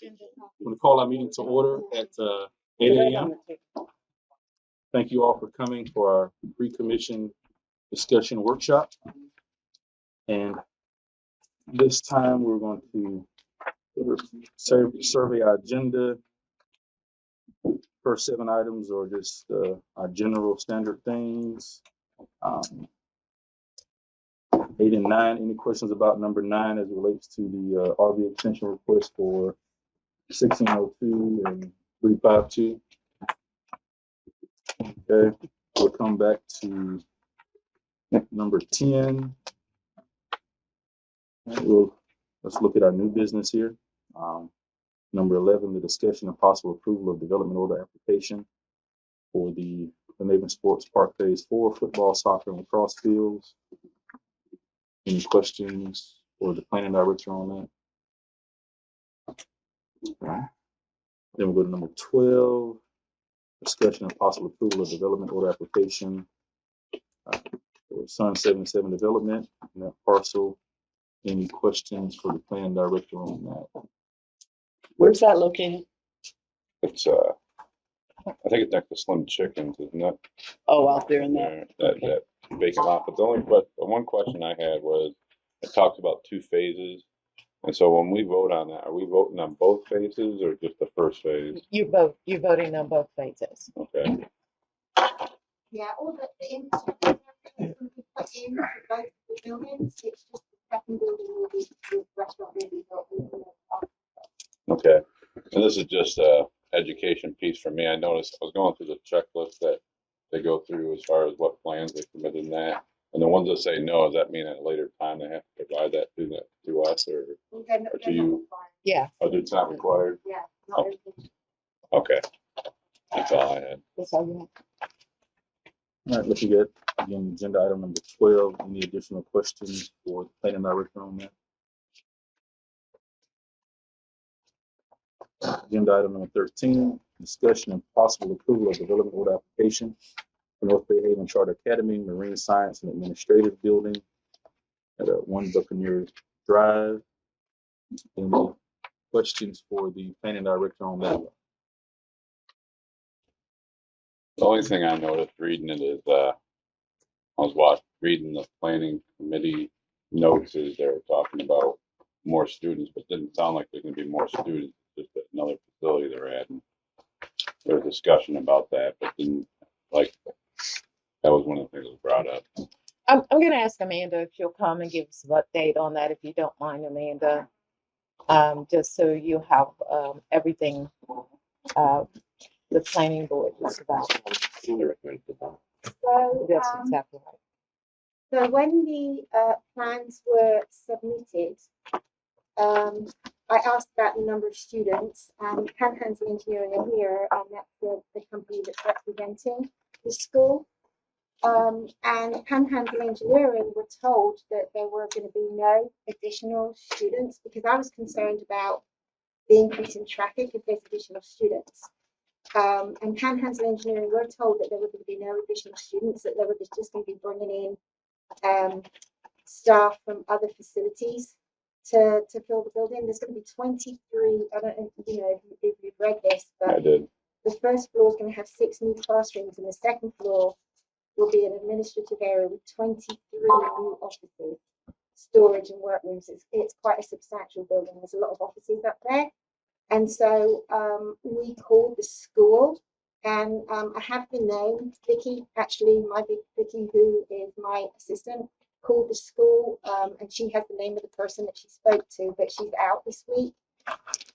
I'm going to call our meeting to order at 8 a.m. Thank you all for coming for our pre-commission discussion workshop. And this time we're going to survey our agenda. First 7 items or just our general standard things. 8 and 9, any questions about number 9 as it relates to the RV extension request for 1602 and 352? Okay, we'll come back to number 10. Let's look at our new business here. Number 11, the discussion and possible approval of development order application for the Lynn Haven Sports Park Phase 4 football, soccer, and lacrosse fields. Any questions for the planning director on that? Okay. Then we'll go to number 12, discussion and possible approval of development order application for Sun 77 development in that parcel. Any questions for the planning director on that? Where's that located? It's I think it's next to Slim Chickens, isn't it? Oh, out there in there. That vacant lot. But the one question I had was, it talks about 2 phases. And so when we vote on that, are we voting on both phases or just the first phase? You're voting on both phases. Okay. Yeah, all the infrastructure can be put in for both the buildings. It's just the second building will be the restaurant will be built. Okay. And this is just a education piece for me. I noticed I was going through the checklist that they go through as far as what plans they submitted in that. And the ones that say no, does that mean at a later time they have to provide that to us or to you? Yeah. Oh, it's not required? Yeah. Not everything. Okay. That's all I had. That's all you have. All right, looking at again agenda item number 12. Any additional questions for the planning director on that? Agenda item number 13, discussion and possible approval of development order application for North Bay Haven Charter Academy, Marine Science and Administrative Building at 1 Buccaneer Drive. Any questions for the planning director on that one? The only thing I noticed reading it is I was reading the planning committee notes as they were talking about more students, but it didn't sound like there's going to be more students. Just another facility they're adding. There was discussion about that, but didn't like that was one of the things that was brought up. I'm going to ask Amanda if she'll come and give us an update on that, if you don't mind, Amanda. Just so you have everything the planning board is about. So, That's exactly right. so when the plans were submitted, I asked about the number of students, and Panhandle Engineering are here, and that's the company that's representing the school. And Panhandle Engineering were told that there were going to be no additional students because I was concerned about the increase in traffic if there's additional students. And Panhandle Engineering were told that there were going to be no additional students, that they were just going to be bringing in staff from other facilities to fill the building. There's going to be 23. I don't know if you've read this, but I did. The first floor is going to have 6 new classrooms, and the second floor will be an administrative area with 23 new offices, storage and workrooms. It's quite a substantial building. There's a lot of offices up there. And so we called the school, and I have the name, Vicky, actually, Vicky, who is my assistant, called the school, and she has the name of the person that she spoke to, but she's out this week.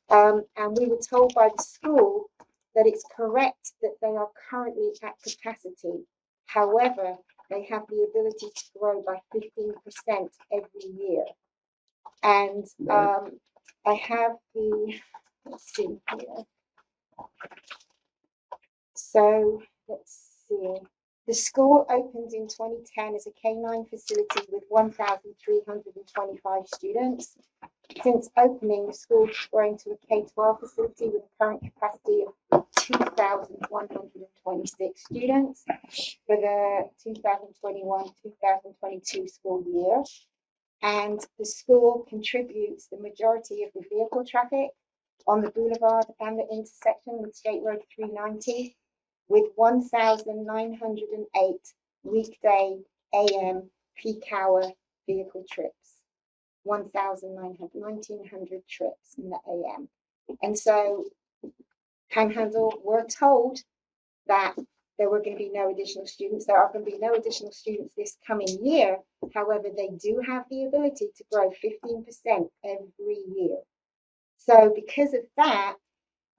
And we were told by the school that it's correct that they are currently at capacity. However, they have the ability to grow by 15% every year. And I have let's see here. So let's see. The school opened in 2010 as a K-9 facility with 1,325 students. Since opening, the school has grown to a K-12 facility with a current capacity of 2,126 students for the 2021-2022 school year. And the school contributes the majority of the vehicle traffic on the boulevard and the intersection with State Road 390 with 1,908 weekday AM peak hour vehicle trips. 1,900 trips in the AM. And so Panhandle were told that there were going to be no additional students. There are going to be no additional students this coming year. However, they do have the ability to grow 15% every year. So because of that,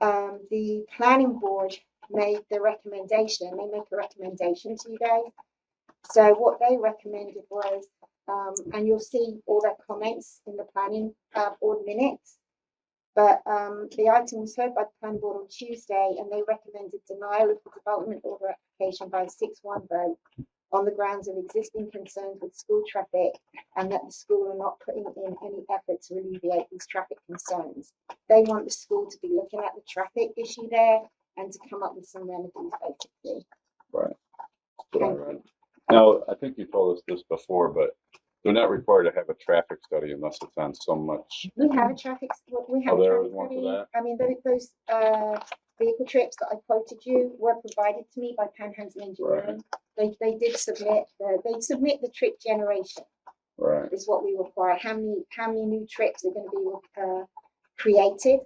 the planning board made the recommendation. They make a recommendation to you guys. So what they recommended was, and you'll see all their comments in the planning board minutes, but the item was heard by the planning board on Tuesday, and they recommended denial of the development order application by a 6-1 vote on the grounds of existing concerns with school traffic and that the school are not putting in any effort to alleviate these traffic concerns. They want the school to be looking at the traffic issue there and to come up with some remedies, basically. Right. Thank you. Now, I think you told us this before, but they're not required to have a traffic study unless it's on so much. We have a traffic, we have Oh, a there traffic was one for study. that? I mean, those vehicle trips that I quoted you were provided to me by Panhandle Engineering. They did submit the trip generation. Right. Is what we require. How many new trips are going to be created?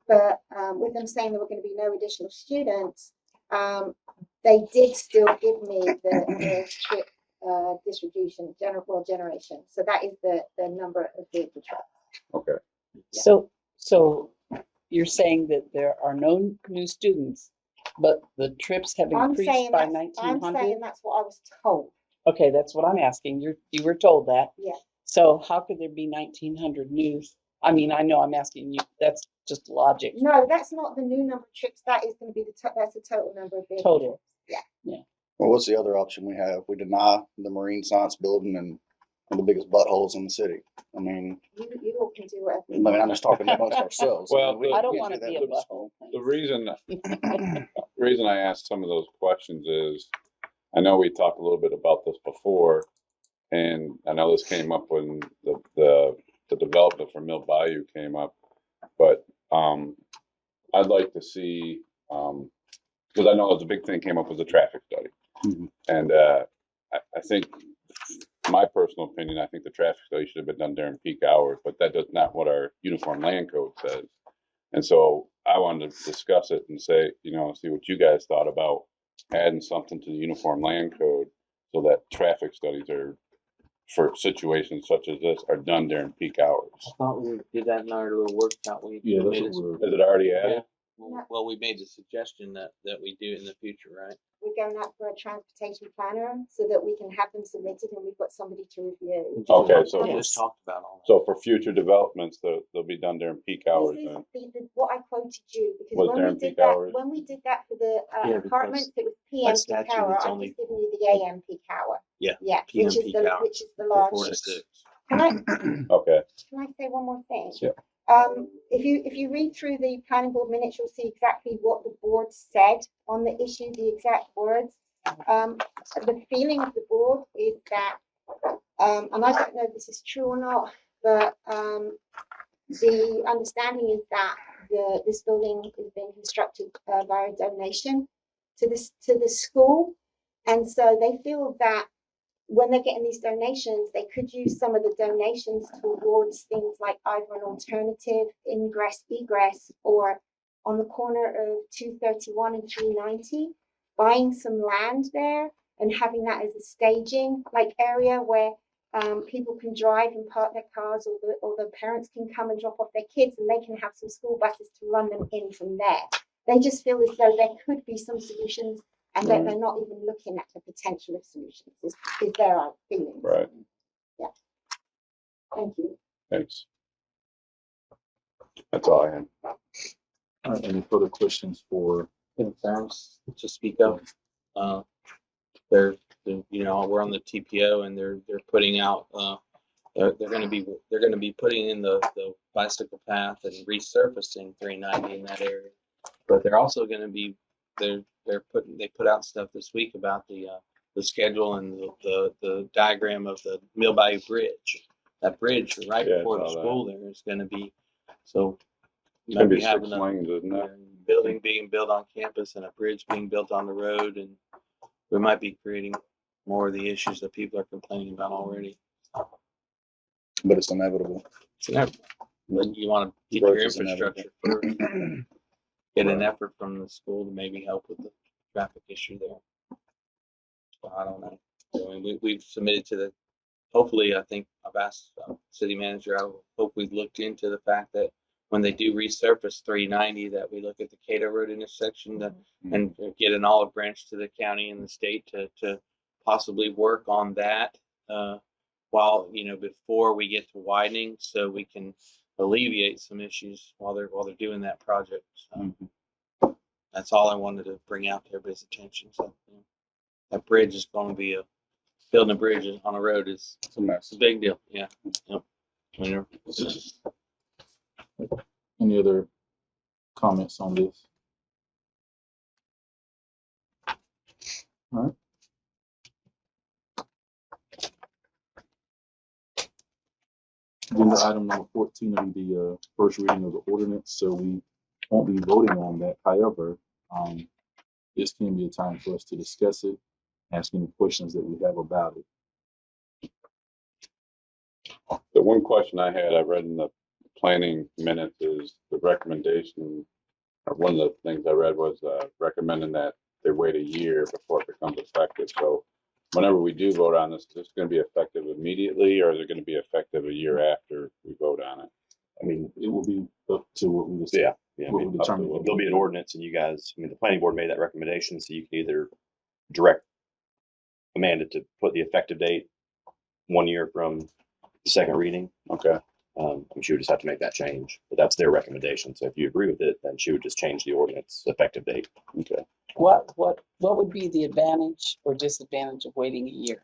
But with them saying there were going to be no additional students, they did still give me the trip distribution generation. So that is the number of vehicle trips. Okay. Yeah. So you're saying that there are no new students, but the trips have increased by 1,900? I'm saying that's what I was told. Okay, that's what I'm asking. You were told that. Yeah. So how could there be 1,900 new? I mean, I know I'm asking you, that's just logic. No, that's not the new number of trips. That is going to be that's the total number of vehicle Total. trips. Yeah. Well, what's the other option we have? We deny the Marine Science Building and one of the biggest buttholes in the city. I mean, You all can do whatever. I mean, I'm just talking amongst ourselves. Well, we I don't can't want do to that be a with the school. butthole. The reason I asked some of those questions is, I know we talked a little bit about this before, and I know this came up when the development for Mill Bayou came up, but I'd like to see, because I know the big thing came up was the traffic study. Mhm. And I think, my personal opinion, I think the traffic study should have been done during peak hours, but that does not what our uniform land code says. And so I wanted to discuss it and say, see what you guys thought about adding something to the uniform land code so that traffic studies are, for situations such as this, are done during peak hours. I thought we did that in our little workshop. We Yeah, that's made what a su- we're. Is it already yeah. added? Well, we made the suggestion that we do it in the future, right? We're going out for a transportation planner so that we can have them submitted and we've got somebody to review. Okay, so We Yes. just talked about all that. So for future developments, they'll be done during peak hours This is then? what I quoted you, because Was when during we did peak that, hours? when we did that for the Yeah, because apartments, it was by PM peak statute, hour. it's I'm only- just giving you the AM peak hour. Yeah, Yeah, PM which is peak the hour, which is the from 4 to largest. 6. Can I Okay, can I say one more thing? Yeah. If you read through the planning board minutes, you'll see exactly what the board said on the issue, the exact words. The feeling of the board is that, and I don't know if this is true or not, but the understanding is that this building is being constructed via donation to the school, and so they feel that when they're getting these donations, they could use some of the donations towards things like either an alternative ingress, egress, or on the corner of 231 and 390, buying some land there and having that as a staging area where people can drive and park their cars, or the parents can come and drop off their kids, and they can have some school buses to run them in from there. They just feel as though there could be some solutions, and that they're not even looking at the potential of solutions, is their feelings. right, Yeah. Thank you. thanks. That's all I had. All right, any further questions for? Concerns to speak of. We're on the TPO, and they're putting out. They're going to be putting in the bicycle path and resurfacing 390 in that area. But they're also going to be they put out stuff this week about the schedule and the diagram of the Mill Bayou Bridge. That bridge right Yeah, I before the saw that. school there is going to be, so It's gonna maybe be six having a lanes, isn't it? building being built on campus and a bridge being built on the road, and we might be creating more of the issues that people are complaining about already. But it's inevitable. It's inevitable. But you want to get Growth your is inevitable. infrastructure first. Get an effort from the school to maybe help with the traffic issue there. So I don't know. I mean, we've submitted to the, hopefully, I think I've asked city manager, I hope we've looked into the fact that when they do resurface 390, that we look at the Cato Road intersection and get an olive branch to the county and the state to possibly work on that while, before we get to widening, so we can alleviate some issues while they're doing that project. So that's all I wanted to bring out to everybody's attention. So that bridge is going to be building a bridge on a road is It's a mess. a big deal. Yeah. Yep. Any other comments on this? All right. Agenda item number 14 will be the first reading of the ordinance, so we won't be voting on that. However, this can be a time for us to discuss it, ask any questions that we have about it. The one question I had, I read in the planning minutes, is the recommendation, or one of the things I read was recommending that they wait a year before it becomes effective. So whenever we do vote on this, is this going to be effective immediately, or is it going to be effective a year after we vote on it? I mean, It will be up to what we decide. yeah. I What mean, we determine. there'll be an ordinance, and you guys, I mean, the planning board made that recommendation, so you can either direct Amanda to put the effective date 1 year from the second reading. Okay. She would just have to make that change, but that's their recommendation. So if you agree with it, then she would just change the ordinance effective date. Okay. What would be the advantage or disadvantage of waiting a year?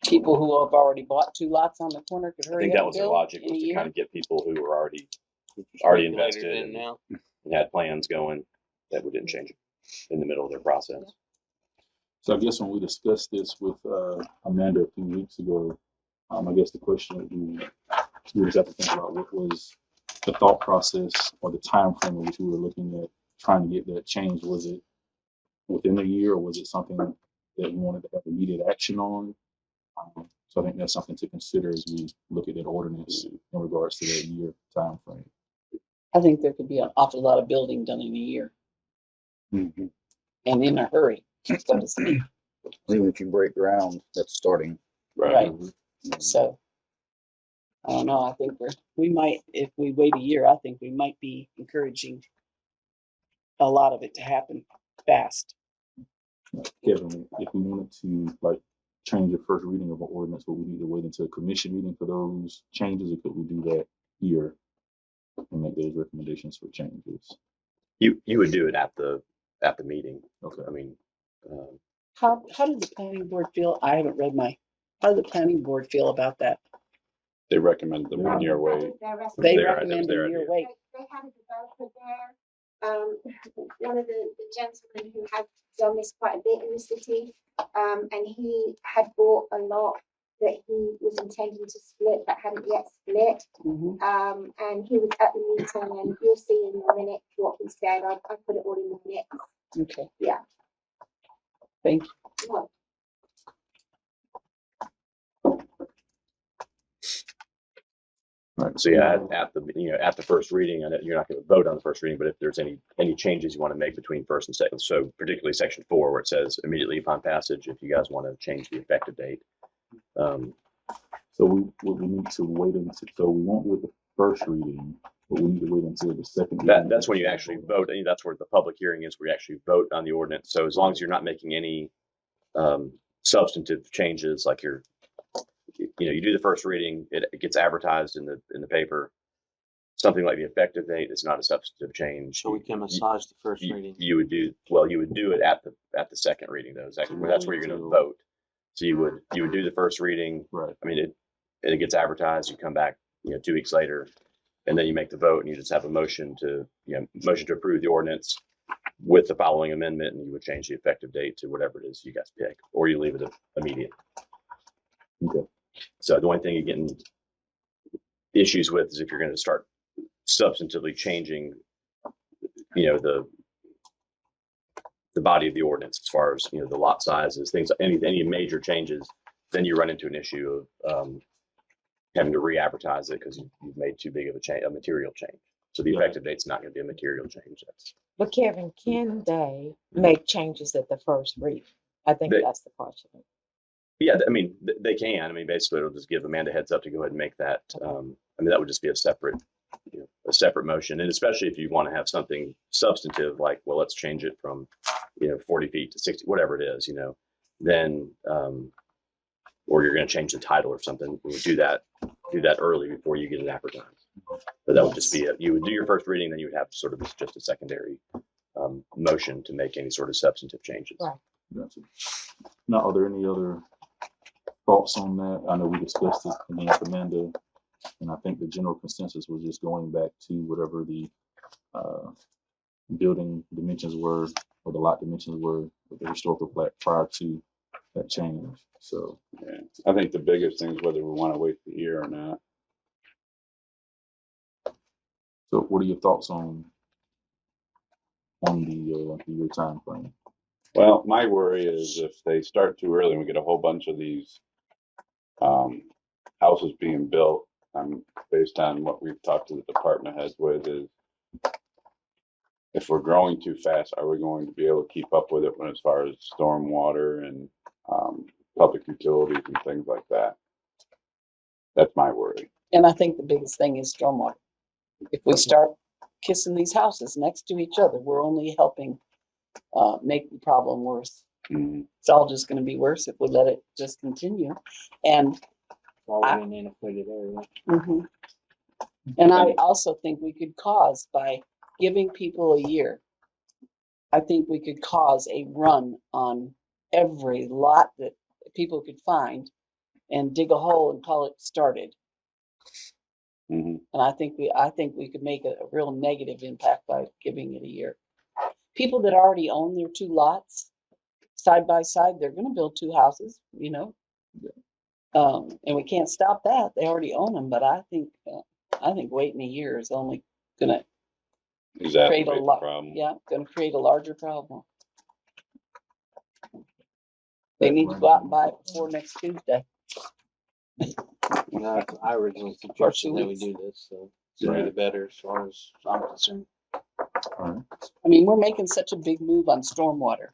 People who have already bought 2 lots on the corner could I hurry think up that and was their build logic, in a was to year? kind of get people who were already Later invested than and now. had plans going, that we didn't change it in the middle of their process. So I guess when we discussed this with Amanda a few weeks ago, I guess the question would be, we just have to think about what was the thought process or the time frame in which we were looking at trying to get that change. Was it within a year, or was it something that we wanted to have immediate action on? So I think that's something to consider as we look at that ordinance in regards to that year time frame. I think there could be an awful lot of building done in a year Mm-hmm. and in a hurry, so to speak. Even if you break ground, that's starting. Right. So I don't know. I think we might, if we wait a year, I think we might be encouraging a lot of it to happen fast. Kevin, if we wanted to change the first reading of an ordinance, would we need to wait until a commission meeting for those changes, or could we do that here and make those recommendations for changes? You would do it at the meeting. Okay. I mean, How does the planning board feel? I haven't read how does the planning board feel about that? They recommend the 1 year wait. They There, it was recommend their a year idea. wait. They had a developer there. One of the gentlemen who had done this quite a bit in the city, and he had bought a lot that he was intending to split but hadn't yet split. Mhm. And he was at the meeting, and you'll see in the minute what he said. I put it all in the minute. Okay. Yeah. Thank you. Well, Right. so yeah, at the first reading, and you're not going to vote on the first reading, but if there's any changes you want to make between first and second, so particularly section 4 where it says immediately upon passage, if you guys want to change the effective date. So we need to wait until, so we won't with the first reading, but we need to wait until the second reading. That's when you actually vote, and that's where the public hearing is, where you actually vote on the ordinance. So as long as you're not making any substantive changes, like you do the first reading, it gets advertised in the paper. Something like the effective date is not a substantive change. So we can massage the first reading. You would do it at the second reading, though. That's where you're going to vote. So you would do the first reading. Right. I mean, it gets advertised. You come back, 2 weeks later, and then you make the vote, and you just have a motion to approve the ordinance with the following amendment, and you would change the effective date to whatever it is you guys pick, or you leave it immediate. Okay. So the only thing you're getting issues with is if you're going to start substantively changing, the body of the ordinance as far as, the lot sizes, things, any major changes, then you run into an issue of having to re-advertise it because you've made too big of a material change. So the effective date's not going to be a material change. But Kevin, can they make changes at the first read? I think that's the question. Yeah, I mean, they can. I mean, basically, it'll just give Amanda heads up to go ahead and make that. That would just be a separate motion. And especially if you want to have something substantive, like, well, let's change it from, 40 feet to 60, whatever it is, then, or you're going to change the title or something, we would do that early before you get it advertised. But that would just be you would do your first reading, then you would have sort of just a secondary motion to make any sort of substantive changes. Right. Gotcha. Now, are there any other thoughts on that? I know we discussed it again with Amanda, and I think the general consensus was just going back to whatever the building dimensions were, or the lot dimensions were, with the historical plat prior to that change. So Yeah, I think the biggest thing is whether we want to wait the year or not. So what are your thoughts on the year time frame? Well, my worry is if they start too early and we get a whole bunch of these houses being built, based on what we've talked to the department heads with, is if we're growing too fast, are we going to be able to keep up with it as far as stormwater and public utilities and things like that? That's my worry. And I think the biggest thing is stormwater. If we start kissing these houses next to each other, we're only helping make the problem worse. Mm-hmm. It's all just going to be worse if we let it just continue. And All in an antiquated area. mhm. And I also think we could cause, by giving people a year, I think we could cause a run on every lot that people could find and dig a hole and call it started. Mm-hmm. And I think we could make a real negative impact by giving it a year. People that already own their two lots side by side, they're going to build two houses, and we can't stop that. They already own them. But I think waiting a year is only going to create a lot. Problem. Yeah, going to create a larger problem. They need to go out and buy it before next Tuesday. No, I originally suggested that we do this, so sooner the better as far as I'm concerned. All right. I mean, we're making such a big move on stormwater,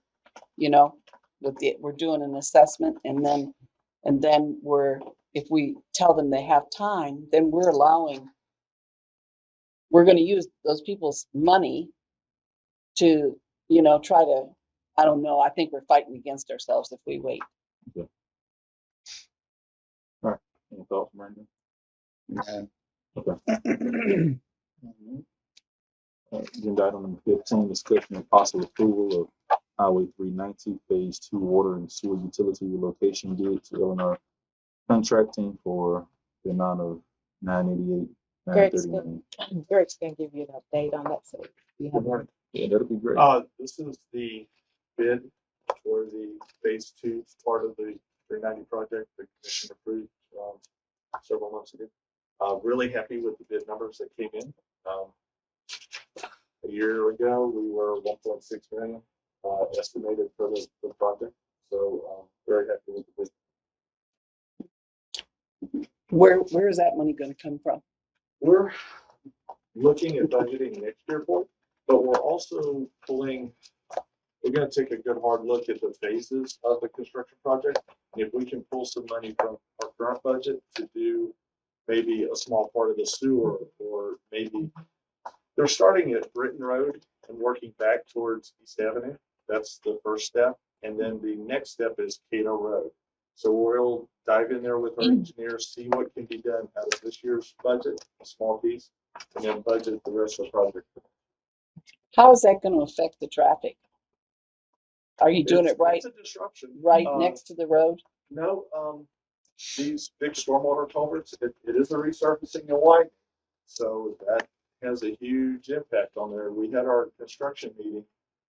we're doing an assessment, and then if we tell them they have time, then we're going to use those people's money to, try to, I don't know, I think we're fighting against ourselves if we wait. Okay. All right. Any thoughts, Brandon? Okay. Agenda item number 15, discussion and possible approval of Highway 390 Phase 2 water and sewer utility relocation bid to Illinois Contracting for the amount of $988, $939. Greg's gonna give you an update on that, so you have more. Yeah, that'll be great. This is the bid for the phase 2 part of the 390 project the commission approved several months ago. Really happy with the bid numbers that came in. A year ago, we were 1.6 million estimated for the project. So very happy with the bid. Where is that money going to come from? We're looking at budgeting next year for it, but we're also we're going to take a good hard look at the phases of the construction project. And if we can pull some money from our current budget to do maybe a small part of the sewer, or maybe they're starting at Britton Road and working back towards East Avenue. That's the first step. And then the next step is Cato Road. So we'll dive in there with our engineers, see what can be done out of this year's budget, a small piece, and then budget the rest of the project. How is that going to affect the traffic? Are you doing it right? It's a disruption. Right next to the road? No, these big stormwater culverts, it is a resurfacing and widening. So that has a huge impact on there. We had our construction meeting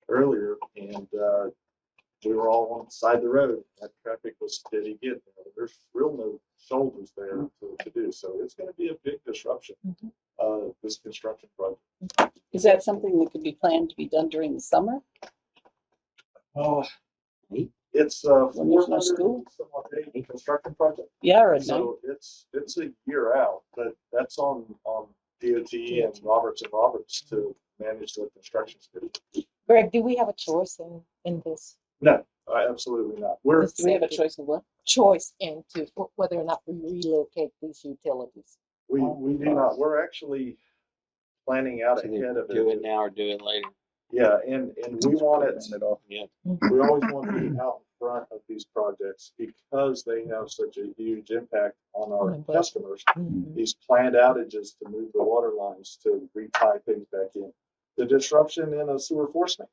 earlier, and we were all on the side of the road. That traffic was steady getting there. There's real no shoulders there to do. So it's going to be a big disruption, this construction project. Is that something that could be planned to be done during the summer? Oh, it's When there's no school? a construction project. Yeah, or at night? So it's a year out, but that's on DOT and Roberts to manage the construction schedule. Greg, do we have a choice in this? No, absolutely not. We're Do we have a choice of what? Choice into whether or not we relocate these utilities. we do not. We're actually planning out ahead of Do it. it now or do it later. Yeah, and we want it. Yeah. We always want to be out in front of these projects because they have such a huge impact on our On the budget. customers. Mhm. These planned outages to move the water lines to retie things back in. The disruption in a sewer force main.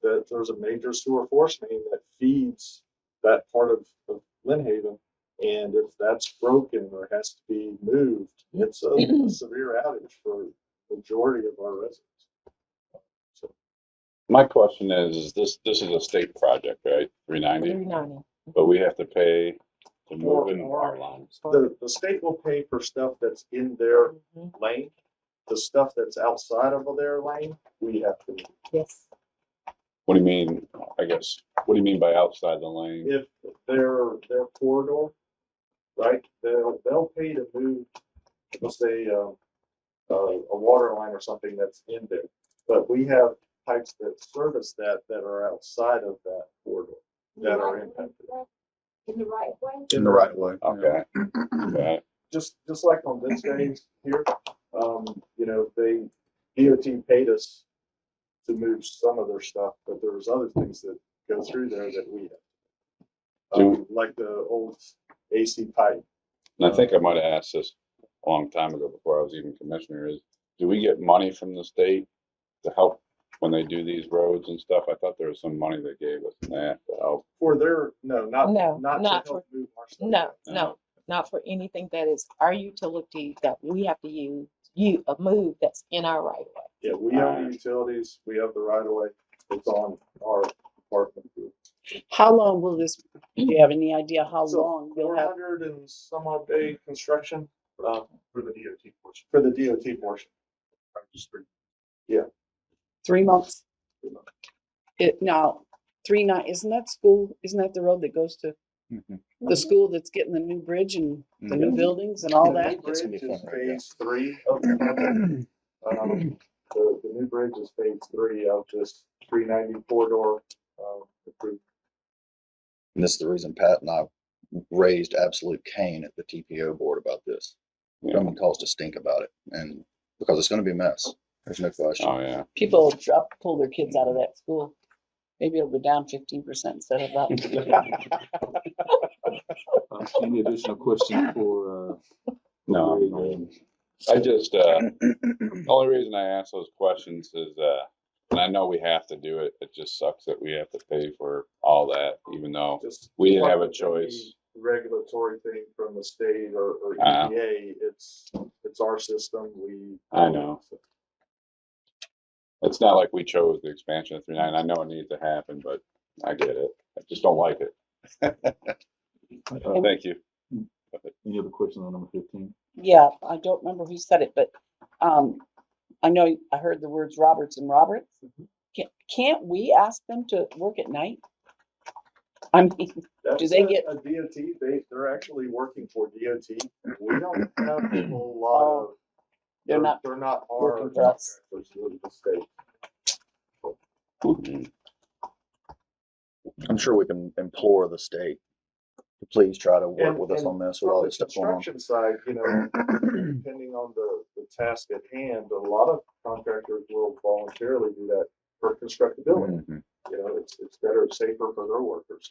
That there's a major sewer force main that feeds that part of Lynn Haven. And if that's broken or has to be moved, it's a severe outage for the majority of our residents. So, My question is this is a state project, right? 390, 390. but we have to pay to move it. Our lines. The state will pay for stuff that's in their Mhm. lane. The stuff that's outside of their lane, we have to. Yes. What do you mean? I guess. What do you mean by outside the lane? If their corridor, right, they'll pay to move, let's say, a water line or something that's in there. But we have pipes that service that are outside of that corridor that are impacted. In the right way. In the right way. Okay. Okay. Just like on this phase here, they DOT paid us to move some of their stuff, but there's other things that go through there that we have. Like the old AC pipe. And I think I might have asked this a long time ago before I was even commissioner is, do we get money from the state to help when they do these roads and stuff? I thought there was some money they gave us in that to help. For their, not No, to not help move our stuff. No, not for anything that is our utility that we have to use, a move that's in our right of way. Yeah, we own the utilities, we have the right of way, it's on our department. How long will this, do you have any idea how So long we'll have? 400 and some odd day construction, for the DOT portion. For the DOT portion. Yeah. 3 months? 3 months. Now, isn't that the road that goes to the school that's getting the new bridge and the new buildings and all The that? new bridge is phase 3 of the project. The new bridge is phase 3 of this 390 corridor. Improvement. And this is the reason Pat and I raised absolute Cain at the TPO board about this. Come and caused a stink about it, and because it's going to be a mess. There's no question. Oh yeah. People pull their kids out of that school. Maybe it'll go down 15% instead of up. Any additional questions for, No. Greg? I just the only reason I ask those questions is and I know we have to do it. It just sucks that we have to pay for all that, even though Just we didn't like have a with choice. any regulatory thing from the state or EPA, it's our system. I know. It's not like we chose the expansion of 390. I know it needs to happen, but I get it. I just don't like it. Thank you. Any other questions on number 15? Yeah, I don't remember who said it, but I know I heard the words Roberts and Roberts. Can't we ask them to work at night? I mean, That's do they get a DOT? They're actually working for DOT. We don't have a whole lot of. they're not They're not our working for us? contractors with the state. I'm sure we can implore the state to please try to work with us on this with all From the this stuff going on. construction side, depending on the task at hand, a lot of contractors will voluntarily do that for constructability. Mhm. It's better, it's safer for their workers.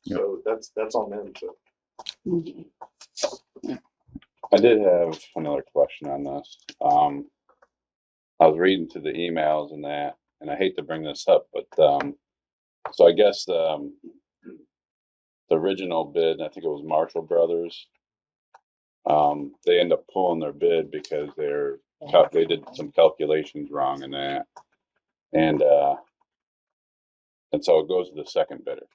So that's on them too. I did have another question on this. I was reading through the emails and that, and I hate to bring this up, but so I guess the original bid, I think it was Marshall Brothers, they end up pulling their bid because they did some calculations wrong in that, and And so it goes to the second bidder.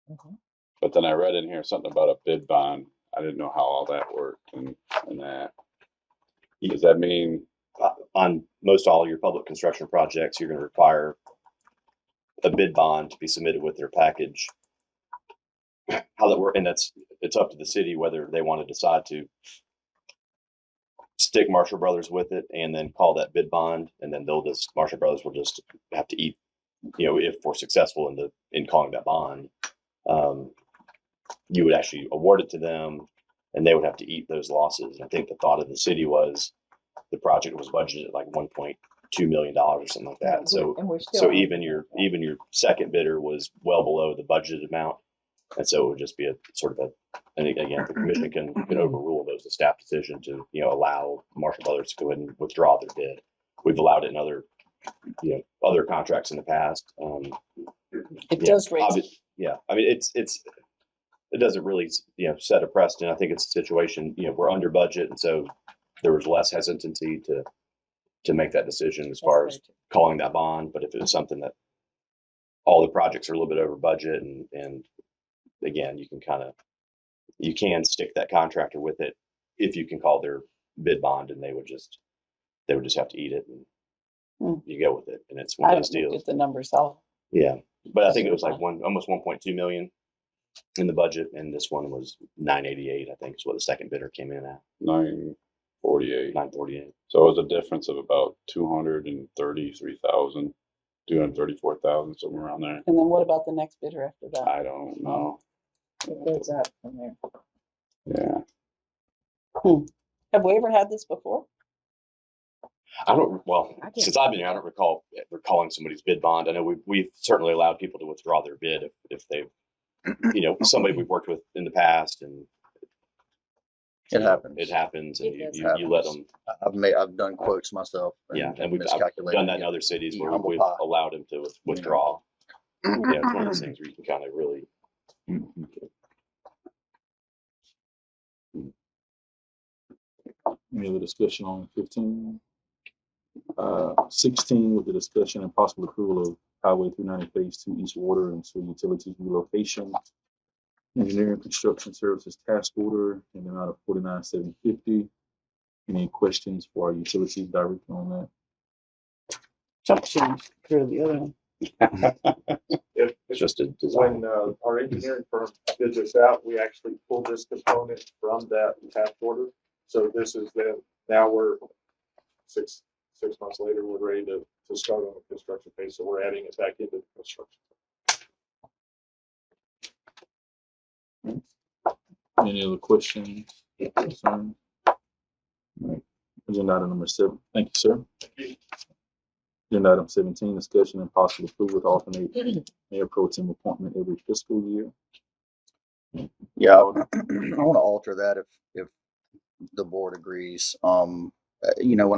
Mhm. But then I read in here something about a bid bond. I didn't know how all that worked and that. Does that mean, On most all your public construction projects, you're going to require a bid bond to be submitted with their package. How that works, and it's up to the city whether they want to decide to stick Marshall Brothers with it and then call that bid bond, and then Marshall Brothers will just have to eat, if we're successful in calling that bond, you would actually award it to them, and they would have to eat those losses. And I think the thought of the city was the project was budgeted at like $1.2 million or something like that. And we're still So under even your second bidder was well below the budgeted amount, and so it would just be a sort of and again, the commission can overrule those, the staff decision to allow Marshall Brothers to go ahead and withdraw their bid. We've allowed it in other contracts in the past. It does raise. Yeah, I mean it doesn't really set a precedent. I think it's a situation we're under budget, and so there was less hesitancy to make that decision as far as calling that bond. But if it was something that all the projects are a little bit over budget, and again, you can stick that contractor with it if you can call their bid bond, and they would just have to eat it, and you go with it. And it's one I of those haven't looked deals. at the numbers. I'll. Yeah, but I think it was like almost 1.2 million in the budget, and this one was 988. I think is what the second bidder came in at. 948? 948. So it was a difference of about 233,000, 234,000, somewhere around there. And then what about the next bidder after that? I don't know. It goes up from there. Yeah. Have we ever had this before? Since I've been here, I don't recall calling somebody's bid bond. I know we've certainly allowed people to withdraw their bid if they've, somebody we've worked with in the past, and It happens. It happens, and It you let them. I've done quotes myself. And we've miscalculated done that in it. other cities where Humble we've pie. allowed them to withdraw. It's one of those things where you can kind of really. Any other discussion on 15? 16 with the discussion and possible approval of Highway 390 Phase 2 East Water and Sewer Utilities relocation. Engineering Construction Services Task Order in the amount of $49,750. Any questions for our utilities director on that? Jump change for the other one. If, It's just a design. when our engineering firm did this out, we actually pulled this component from that task order. So this is now we're six months later, we're ready to start on the construction phase. So we're adding it back into the construction. Any other questions, concerns? All right. Agenda item number 7. Thank you, sir. Agenda item 17, discussion and possible approval to alternate mayor pro tem appointment every fiscal year. Yeah, I want to alter that if the board agrees. When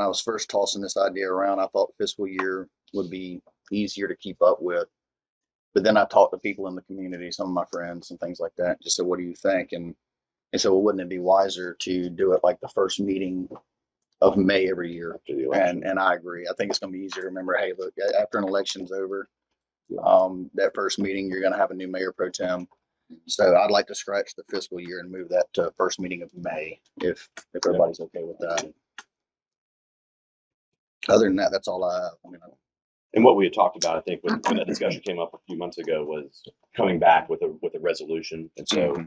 I was first tossing this idea around, I thought fiscal year would be easier to keep up with. But then I talked to people in the community, some of my friends and things like that, just said, what do you think? And so wouldn't it be wiser to do it like the first meeting of May every year? After the election. And I agree. I think it's going to be easier to remember, hey, look, after an election's over, that first meeting, you're going to have a new mayor pro tem. So I'd like to scratch the fiscal year and move that to first meeting of May, if everybody's okay with that. Other than that, that's all I have. And what we had talked about, I think, when that discussion came up a few months ago, was coming back with a resolution. And so,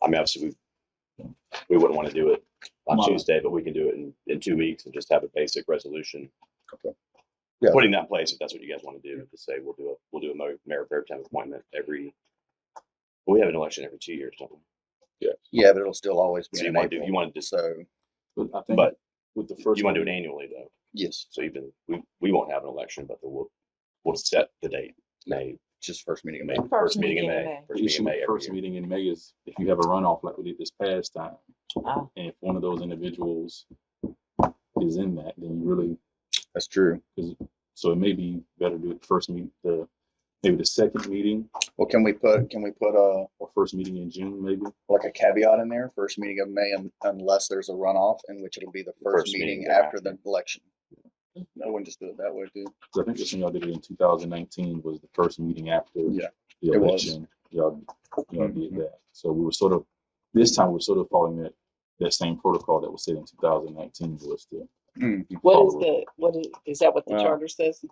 obviously, we wouldn't want to do it on Tuesday, but we can do it in 2 weeks and just have a basic resolution. Okay. Yeah. Putting that in place, if that's what you guys want to do, to say we'll do a mayor pro tem appointment we have an election every 2 years, don't we? Yeah, but it'll still always be. So you want to do so. But I think But with the first, you want to do it annually though. Yes, So even we won't have an election, but we'll set the date, May. just first meeting of May. First meeting in May. the issue with the first meeting in May is if you have a runoff like we did this past time, and if one of those individuals is in that, then you really, That's true. so it may be better to do it first meeting, maybe the second meeting Well, can we put or first meeting in June, maybe? like a caveat in there, first meeting of May, unless there's a runoff, in which it'll be the first meeting after the election. I wouldn't just do it that way too. So I think this one y'all did it in 2019 was the first meeting after Yeah, the it was. election. Y'all did that. So we were sort of, this time we're sort of following that same protocol that was set in 2019 was to What is that what the Well- charter says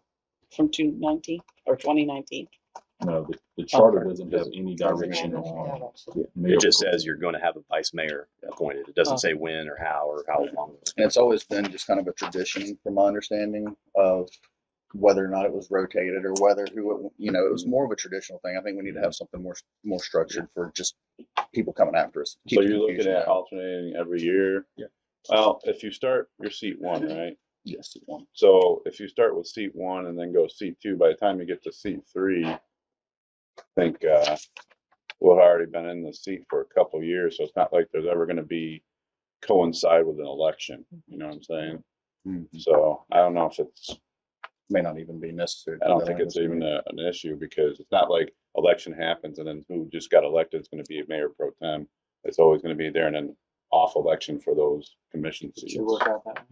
from 2019 or 2019? No, the charter Okay. doesn't have any direction on. It mayor just pro says tem. you're going to have a vice mayor appointed. It doesn't Oh. say when or how long. And it's always been just kind of a tradition, from my understanding, of whether or not it was rotated or whether it was more of a traditional thing. I think we need to have something more structured for just people coming after us. So Keep the you're looking confusion at out. alternating every year? Yeah. Well, if you start your seat 1, right? Yes, one. So if you start with seat 1 and then go seat 2, by the time you get to seat 3, I think we've already been in the seat for a couple of years, so it's not like there's ever going to coincide with an election. You know what I'm saying? Mhm. So I don't know if it's. May not even be necessary. I don't think it's even an issue because it's not like election happens and then who just got elected is going to be a mayor pro tem. It's always going to be there and then off election for those commission seats. Should work out that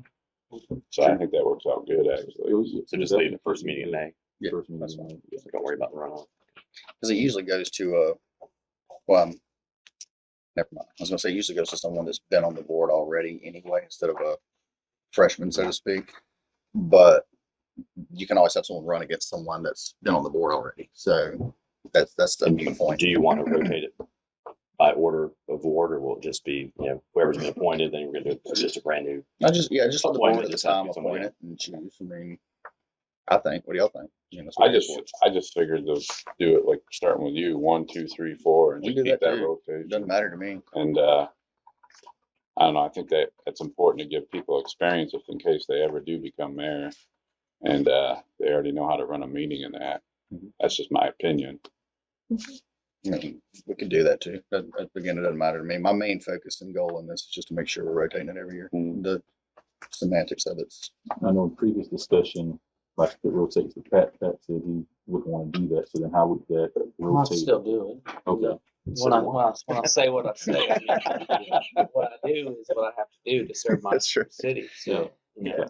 way. So I think that works out good actually. So just leave the first meeting in May. Yeah, First meeting that's in May. So don't worry about the runoff. Because it usually goes to never mind. I was gonna say it usually goes to someone that's been on the board already anyway, instead of a freshman, so to speak. But you can always have someone run against someone that's been on the board already. So that's the new point. Do you want to rotate it by order of ward, or will it just be, whoever's been appointed, then we're going to do just a brand new? Just let the board Appointment, at the just have to time be somebody appoint it and choose. I mean, I think. What do y'all think? That's I what just the board- I just figured to do it like starting with you 1, 2, 3, 4 and We just do keep that that too. It rotation. doesn't matter to me. And I don't know. I think that it's important to give people experience if in case they ever do become mayor, and they already know how to run a meeting and that. Mhm. That's just my opinion. We could do that too. Again, it doesn't matter to me. My main focus and goal in this is just to make sure we're rotating it every year. The semantics of it. I know in previous discussion, like it rotates, Pat said he wouldn't want to do that. So then how would that I'll rotate? still do it. Okay. When I say what I say, what I do is what I have to do to serve my That's true. city. So, Okay.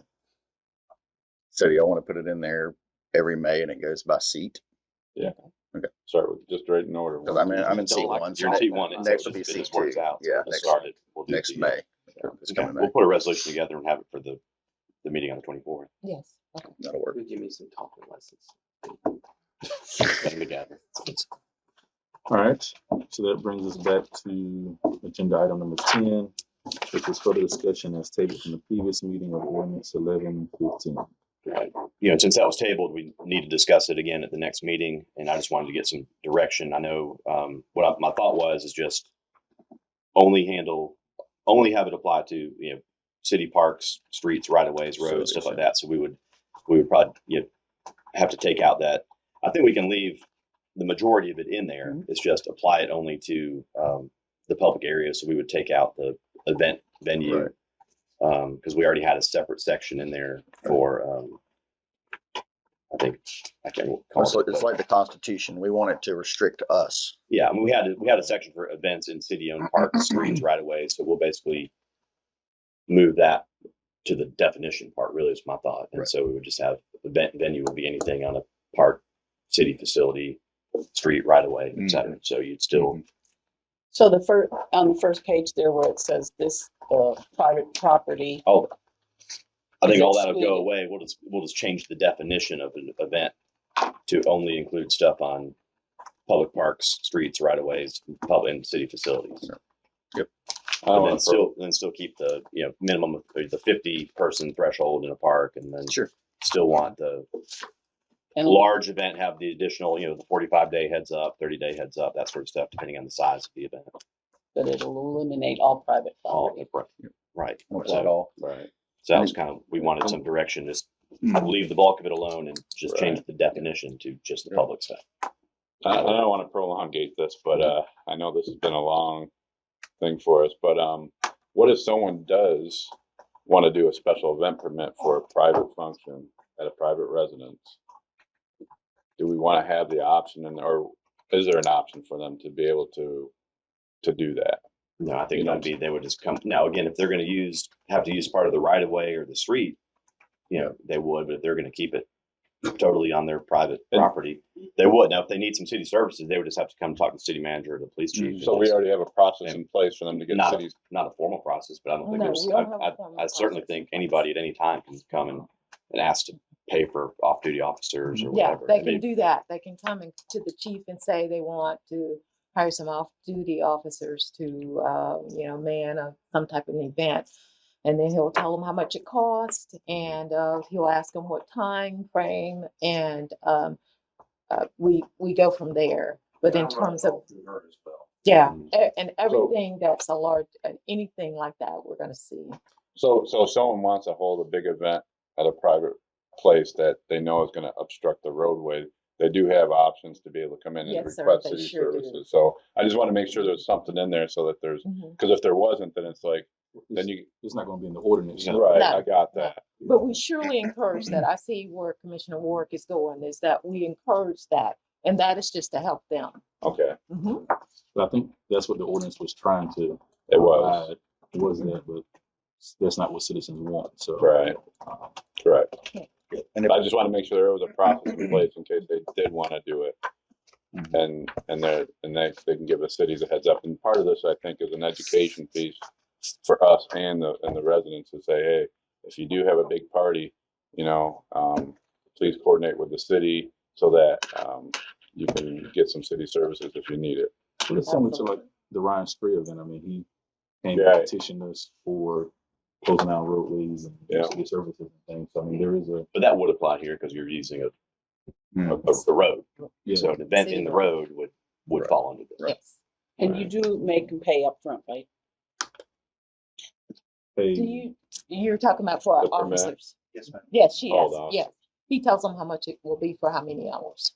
So do y'all want to put it in there every May and it goes by seat? Start with just right in order. Because I'm in seat one. You're in seat 1. Next will be if seat this works 2. out. Yeah, Let's start it. We'll do next the, May. It's Okay. coming May. We'll put a resolution together and have it for the meeting on the 24th. Yes. That'll work. give me some talking lessons. Get them together. All right. So that brings us back to agenda item number 10, which is further discussion as tabled from the previous meeting of ordinance 1115. Right. Since that was tabled, we need to discuss it again at the next meeting, and I just wanted to get some direction. I know my thought was is just only have it apply to city parks, streets, right of ways, roads, stuff like that. So we would probably have to take out that. I think we can leave the majority of it in there. Mhm. It's just apply it only to the public areas. So we would take out the event venue because we already had a separate section in there for. I think I can't call it. It's like the Constitution. We want it to restrict us. Yeah, I mean, we had a section for events in city-owned parks, streets, right of ways. So we'll basically move that to the definition part. Really, is my thought. And so we would just have event venue will be anything on a park, city facility, street, right of way, et cetera. So you'd still. So on the first page there where it says this private property. Oh, I think Is all that'll go excluded. away. We'll just change the definition of an event to only include stuff on public parks, streets, right of ways, public and city facilities. Yep. And then still keep the minimum of the 50-person threshold in a park, and then still want the large event have the additional the 45-day heads up, 30-day heads up, that sort of stuff, depending on the size of the event. But it'll eliminate all private property. Right. Right. So that was kind of, we wanted some direction, just leave the bulk of it alone and just change the definition to just the public stuff. I don't want to prolongate this, but I know this has been a long thing for us. But what if someone does want to do a special event permit for a private function at a private residence? Do we want to have the option, or is there an option for them to be able to do that? No, I think they would just come. Now, again, if they're going to have to use part of the right of way or the street, they would, but if they're going to keep it totally on their private property, they would. Now, if they need some city services, they would just have to come talk to the city manager or the police chief. So we already have a process in place for them to get not cities. not a formal process, but I don't think No, there's. we don't have a formal I certainly process. think anybody at any time can come and ask to pay for off-duty officers or Yeah, whatever. they I mean, can do that. They can come to the chief and say they want to hire some off-duty officers to, man some type of event. And then he'll tell them how much it costs, and he'll ask them what time frame, and we go from there. But in terms of, yeah, and everything that's a large, anything like that, we're going to see. So if someone wants to hold a big event at a private place that they know is going to obstruct the roadway, they do have options to be able to come in and Yes, sir, request they city sure do. services. So I just want to make sure there's something in there so that there's, because if there wasn't, then it's like, then It's not gonna be in the ordinance. right, No, I got no. that. But we surely encourage that. I see where Commissioner Warwick is going, is that we encourage that, and that is just to help them. Okay, Mhm. But I think that's what the ordinance was trying to. it was, It was that, but that's not what citizens want, so. right, correct. And if, I just want to make sure there was a process in place in case they did want to do it. And they can give the cities a heads up. And part of this, I think, is an education piece for us and the residents to say, hey, if you do have a big party, please coordinate with the city so that you can get some city services if you need it. Well, it's similar to like the Ryan Spray event. I mean, he came Yeah. and petitioned us for closing down roadways and Yeah. city services and things. So I mean, there is a. but that would apply here because you're using a road. Yeah. So an event City in the road. road would fall under this. Yes. And you do make them pay up front, right? You're talking about for our The permit? officers? yes, ma'am. Yes, she Hold has, on. yes. He tells them how much it will be for how many hours.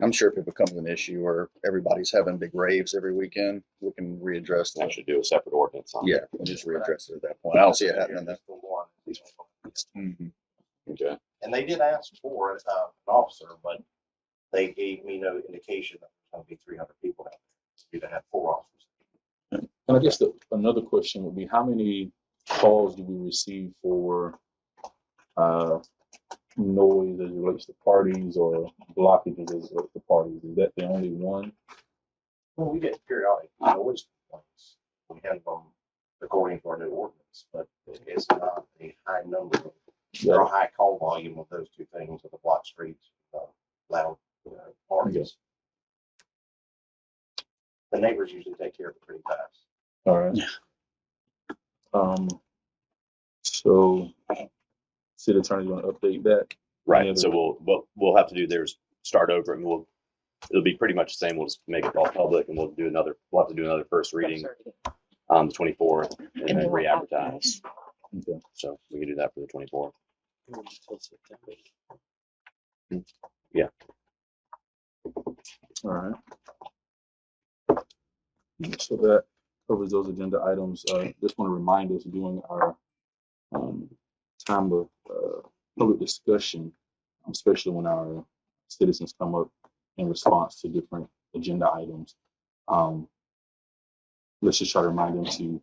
I'm sure if it becomes an issue or everybody's having big raves every weekend, we can readdress that. Actually do a separate ordinance on it. Yeah, we'll just readdress it at that point. I don't see it happening then. Mm-hmm. Okay. And they did ask for an officer, but they gave me no indication that there's going to be 300 people out there. You're going to have 4 officers. And I guess another question would be, how many calls do we receive for noise as it relates to parties or blockages as it relates to parties? Is that the only one? Well, we get periodic noise complaints. We have them according to our new ordinance, but it's not a high number or a high call volume of those two things of the block streets, loud parties. The neighbors usually take care of it pretty fast. All right. So city attorney, you want to update that? Right. Any So we'll have to do start over and it'll be pretty much the same. We'll just make it all public and we'll have to do another first reading on the 24th and then then we'll re-advertise. Okay. So we can do that for the 24th. All right. So that covers those agenda items. Just want to remind us during our time of public discussion, especially when our citizens come up in response to different agenda items, let's just try to remind them to,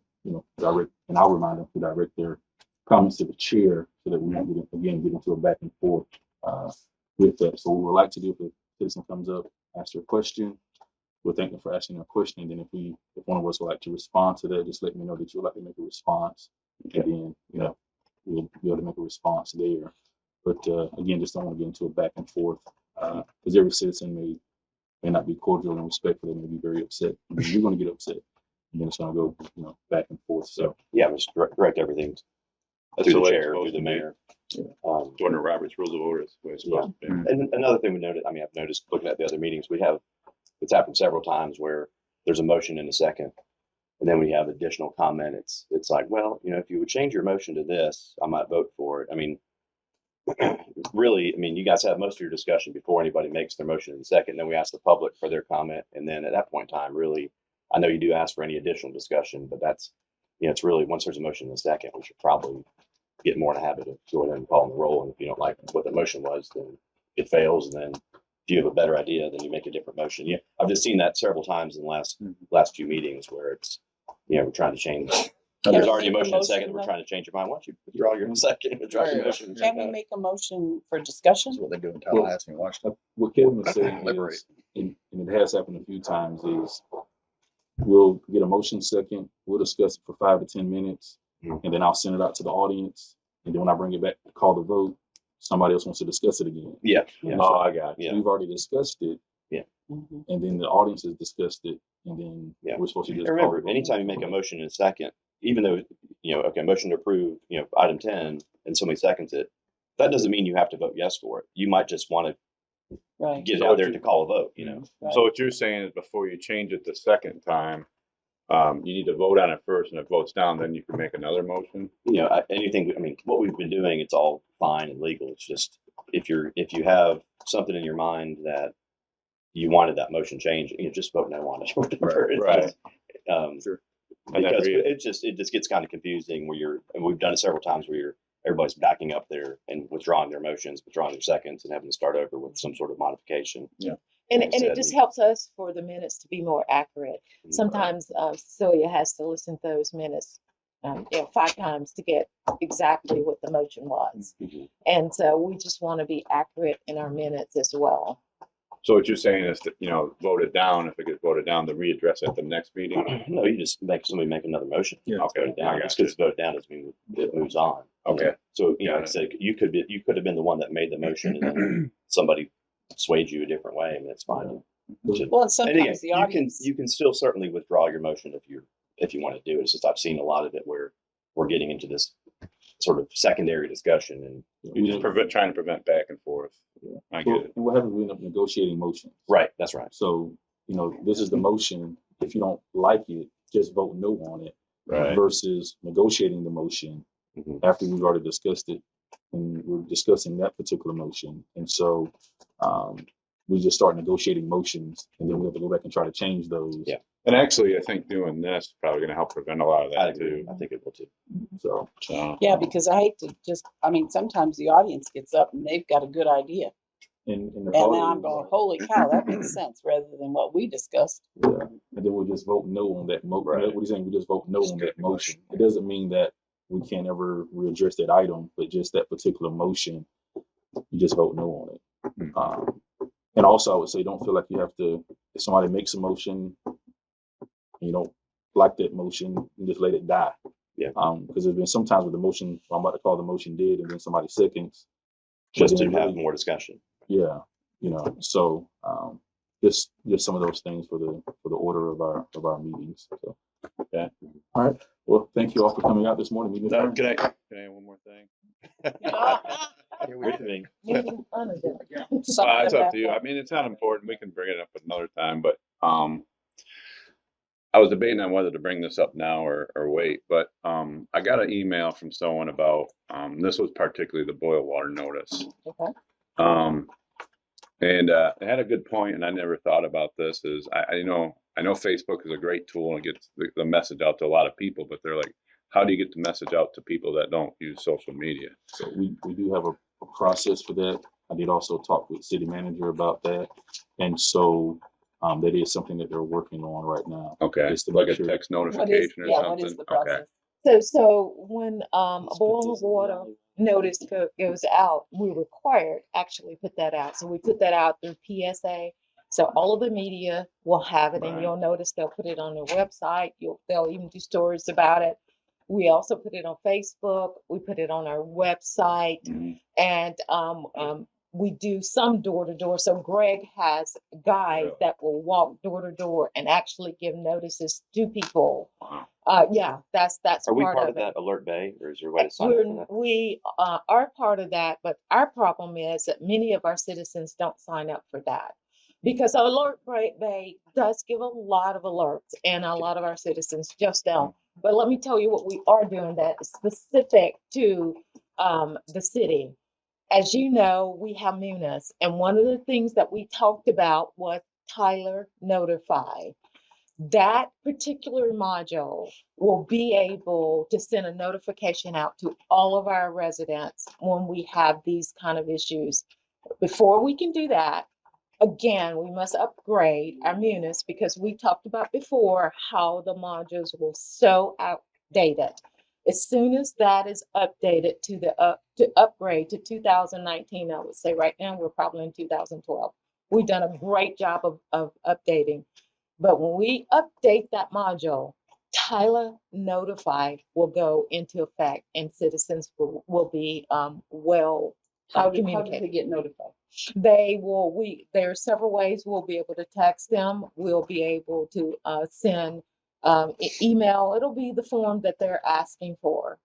direct, and I'll remind them to direct their comments to the chair so that we don't get into a back and forth with that. So what we'd like to do if a citizen comes up, ask their question, we'll thank them for asking a question. And then if one of us would like to respond to that, just let me know that you would like to make a response. And then, we'll be able to make a response there. But again, just don't want to get into a back and forth because every citizen may not be cordial and respectful. They may be very upset. And then you're going to get upset. And then it's going to go, back and forth. So Yeah, just direct everything That's through the the way chair, it's through the supposed mayor. According to Robert's Rules of Order, it's the way it's supposed to be. And another thing we noted, I've noticed looking at the other meetings, it's happened several times where there's a motion in a second. And then when you have additional comment, it's like, well, if you would change your motion to this, I might vote for it. I mean, really, you guys have most of your discussion before anybody makes their motion in a second. Then we ask the public for their comment. And then at that point in time, really, I know you do ask for any additional discussion, but that's, it's really, once there's a motion in a second, we should probably get more in a habit of going in and calling the roll. And if you don't like what the motion was, then it fails. And then if you have a better idea, then you make a different motion. Yeah, I've just seen that several times in the last few meetings where it's, we're trying to change There's we already a make a motion and a second. motion, We're though? trying to change your mind. Why don't you withdraw your second? Withdraw your Or motion. Can we make a motion for discussion? That's what they do in Tallahassee and Washington. What Kevin was saying Deliberate. is, and it has happened a few times, is we'll get a motion second, we'll discuss it for 5 to 10 minutes, and then I'll send it out to the audience. And then when I bring it back to call the vote, somebody else wants to discuss it again. Yeah. Yeah. Oh, I got Yeah. We've already discussed it, Mhm. and then the audience has discussed it, and then Yeah. we're supposed to just And call the remember, vote. anytime you make a motion in a second, even though, okay, motion to approve, item 10, and somebody seconds it, that doesn't mean you have to vote yes for it. You might just want to Right. get it So out there you- to call a vote, Right. So what you're saying is before you change it the second time, you need to vote on it first, and if it votes down, then you can make another motion. Anything, what we've been doing, it's all fine and legal. It's just, if you have something in your mind that you wanted that motion changed, just vote no on it. Whatever. Right. Sure. And then Because read it just gets kind of confusing and we've done it several times where everybody's backing up there and withdrawing their motions, withdrawing their seconds, and having to start over with some sort of modification. And Like I it said, just helps us for the minutes to be more accurate. Sometimes Cecilia has to listen to those minutes 5 times to get exactly what the motion was. Mhm. And so we just want to be accurate in our minutes as well. So what you're saying is that, vote it down. If it gets voted down, then readdress it at the next meeting. No, you just make somebody make another motion. Yeah. Okay, Vote it down. I got Just because it's voted down doesn't mean it moves on. Okay. So, Got like I it. said, you could have been the one that made the motion and then somebody swayed you a different way. It's fine. Well, and And again, sometimes the audience. you can still certainly withdraw your motion if you want to do it. It's just I've seen a lot of it where we're getting into this sort of secondary discussion and You're just trying to prevent back and forth. I get it. And what happens, we end up negotiating motions. right. That's right. So, this is the motion. If you don't like it, just vote no on it. Right. Versus negotiating the motion Mhm. after we've already discussed it, and we're discussing that particular motion. And so we just start negotiating motions, and then we have to go back and try to change those. Yeah. And actually, I think doing this is probably going to help prevent a lot of I that agree. too. I think it will too. So Yeah, because I hate to sometimes the audience gets up and they've got a good idea. and the And thought then I'm is, going, holy cow, that makes sense rather than what we discussed. yeah, and then we'll just vote no on that motion. Right. What he's saying, we just vote no Just on get that the motion. It doesn't mean that we can't ever readdress that item, but just that particular motion, you just vote no on it. And also, I would say, don't feel like you have to. If somebody makes a motion, and you don't like that motion, you just let it die. Yeah. Because there's been some times where the motion, I'm about to call the motion dead, and then somebody seconds. Just But to then have really- more discussion. Yeah, so just some of those things for the order of our meetings. So, okay. All right. Well, thank you all for coming out this morning. Meeting adjourned. Can I add one more thing? Everything. Meeting unadjourned. It's up to you. I mean, it's not important. We can bring it up another time, but I was debating on whether to bring this up now or wait, but I got an email from someone about this was particularly the boil water notice. Okay. And it had a good point, and I never thought about this. Is I know Facebook is a great tool and it gets the message out to a lot of people, but they're like, how do you get the message out to people that don't use social media? So we do have a process for that. I did also talk with city manager about that, and so that is something that they're working on right now. Okay, Just to like make a sure. text notification or something. What is the Okay. process? So when a boil of water notice goes out, we required actually put that out. So we put that out through PSA. So all of the media will have it, and Right. you'll notice they'll put it on their website. They'll even do stories about it. We also put it on Facebook. We put it on our website, Mhm. and we do some door to door. So Greg has guys Really? that will walk door to door and actually give notices to people. Wow. Yeah, that's Are we part part of of it. that alert bay, or is there a way to sign up for that? We are part of that, but our problem is that many of our citizens don't sign up for that. Because Alert Bay does give a lot of alerts, and a lot of our citizens just don't. But let me tell you what we are doing that is specific to the city. As you know, we have Munis, and one of the things that we talked about was Tyler Notify. That particular module will be able to send a notification out to all of our residents when we have these kind of issues. Before we can do that, again, we must upgrade our Munis because we talked about before how the modules will so updated. As soon as that is updated to upgrade to 2019, I would say right now we're probably in 2012. We've done a great job of updating. But when we update that module, Tyler Notify will go into effect and citizens will be well How do they communicated. get notified? There are several ways we'll be able to text them. We'll be able to send email. It'll be the form that they're asking for.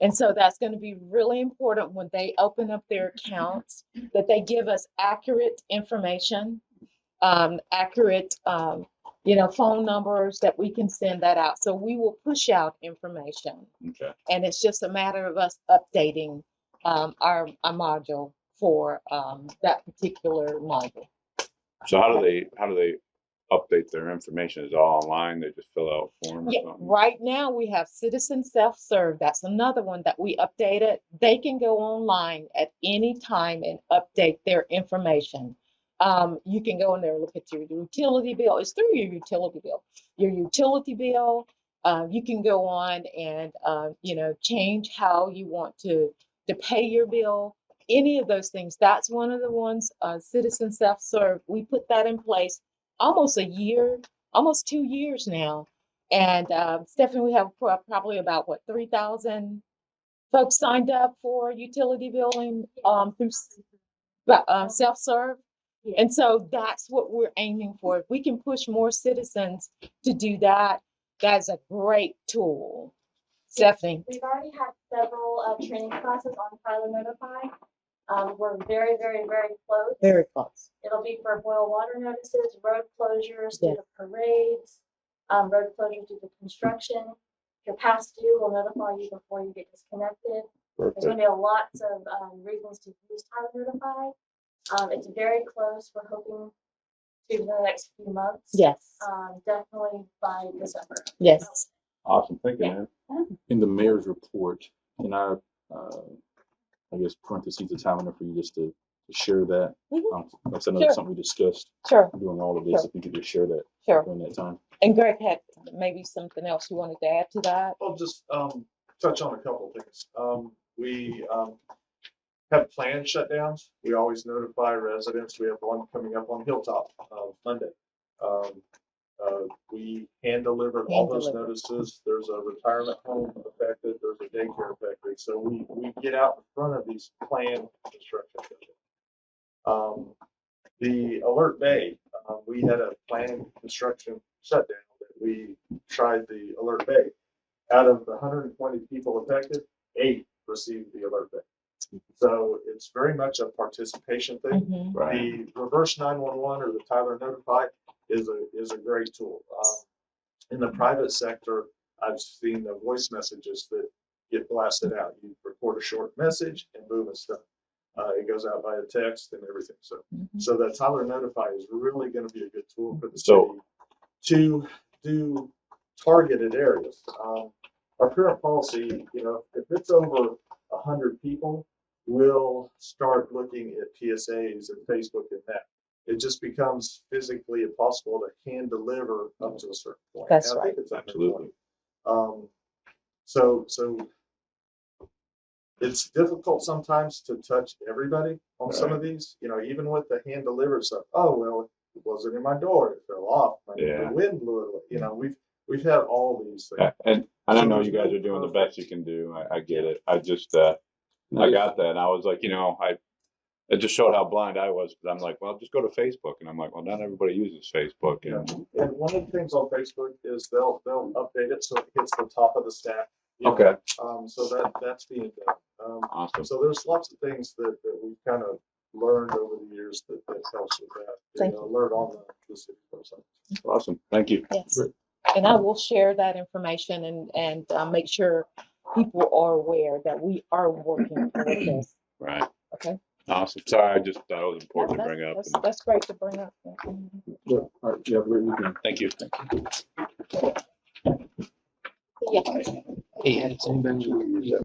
And so that's going to be really important when they open up their accounts, that they give us accurate information, accurate, phone numbers, that we can send that out. So we will push out information. Okay. And it's just a matter of us updating our module for that particular module. So how do they update their information? Is it all online? They just fill out forms or Yeah, something? right now we have citizen self-serve. That's another one that we updated. They can go online at any time and update their information. You can go in there and look at your utility bill. It's through your utility bill. Your utility bill, you can go on and change how you want to pay your bill. Any of those things. That's one of the ones, citizen self-serve. We put that in place almost 2 years now. And Stephanie, we have probably about 3,000 folks signed up for utility billing through self-serve. And so that's what we're aiming for. If we can push more citizens to do that, that's a great tool. Stephanie. We've already had several training classes on Tyler Notify. We're very, very, very close. Very close. It'll be for boil water notices, road closures due to parades, road closures due to construction. If you're past due, we'll notify you before you get disconnected. There's going to be lots of reasons to use Tyler Notify. It's very close. We're hoping to the next few months. Yes. Definitely by December. Yes. Awesome, thank you, man. In the mayor's report, can I guess parentheses the time enough for you just to share that? That's another something we discussed. Sure. Doing all of this, Sure. if you could just share that Sure. during that time. And Greg had maybe something else you wanted to add to that. I'll just touch on a couple of things. We have planned shutdowns. We always notify residents. We have one coming up on Hilltop Monday. We hand delivered all those notices. There's a retirement home affected. There's a daycare affected. So we get out in front of these planned construction projects. The Alert Bay, we had a planned construction shutdown that we tried the Alert Bay. Out of the 120 people affected, 8 received the Alert Bay. So it's very much a participation thing. Mm-hmm. Right. The reverse 911 or the Tyler Notify is a great tool. In the private sector, I've seen the voice messages that get blasted out. You record a short message and boom, it's done. It goes out via text and everything. So that Tyler Notify is really going to be a good tool for the city to do targeted areas. Our current policy, if it's over 100 people, we'll start looking at PSAs and Facebook and that. It just becomes physically impossible to hand deliver up to a certain point. That's and I think right. it's absolutely. So it's difficult sometimes to touch everybody on some of these. Even with the hand delivered stuff. Oh well, it wasn't in my door. It fell off. The wind blew it. We've had all these things. And I know you guys are doing the best you can do. I get it. I just I got that, and I was like, it just showed how blind I was. But I'm like, well, just go to Facebook, and I'm like, well, not everybody uses Facebook. And one of the things on Facebook is they'll update it so it hits the top of the stack. Okay. So that's being done. Awesome. So there's lots of things that we've kind of learned over the years that helps with that. Thank you. Alert on the city website. Awesome. Thank you. Yes. And I will share that information and make sure people are aware that we are working toward this. Right. Okay. Awesome. Sorry, I just thought it was important to bring up. That's great to bring up. Yeah. All right. You have a great weekend. Thank you. Yeah. Hey, it's anybody?